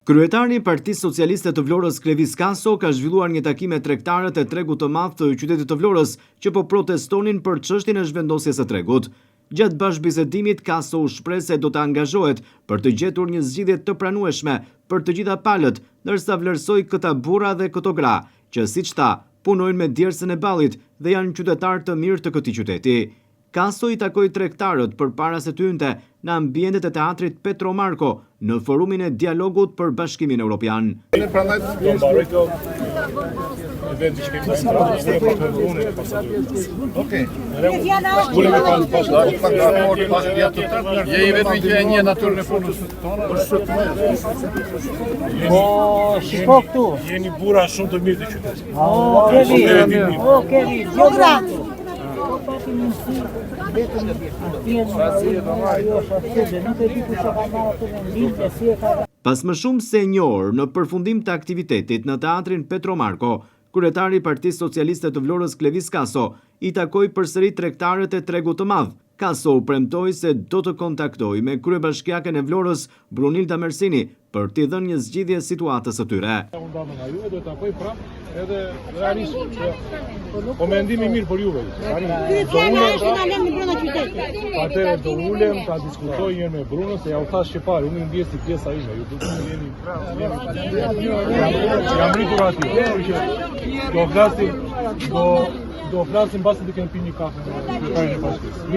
Kryetari i Partisë Socialiste të Vlorës Klevis Kaso ka zhvilluar një takim me tregtarët e tregut të madh të qytetit të Vlorës që po protestonin për çështjen e zhvendosjes së tregut. Gjatë bashkëbisedimit, Kaso u shpreh se do të angazhohet për të gjetur një zgjidhje të pranueshme për të gjitha palët, ndërsa vlerësoi këta burra dhe këto gra, që siç tha, punojnë me djersën e ballit dhe janë qytetarë të mirë të këtij qyteti. Kaso i takoi tregtarët përpara se të hynte në ambientet e teatrit Petro Marko në forumin e dialogut për Bashkimin Evropian. Jeni burra shumë të mirë të qytetit. Pas më shumë se një orë në përfundim të aktivitetit në teatrin Petro Marko, kryetari i Partisë Socialiste të Vlorës Klevis Kaso i takoi përsëri tregtarët e tregut të madh. Kaso u premtoi se do të kontaktojë me kryebashkiaken e Vlorës Brunilda Mersini për t'i dhënë një zgjidhje situatës së tyre. Juve do të takoj prapë edhe realisht po mendimi mirë për juve. Atëherë do ulem ta diskutoj një me Bruno se ja u thash që parë, unë ndjes si pjesa ime. Jam rritur aty. Do flasim bashkë të kemi pi një kafe me kryetarin e bashkisë.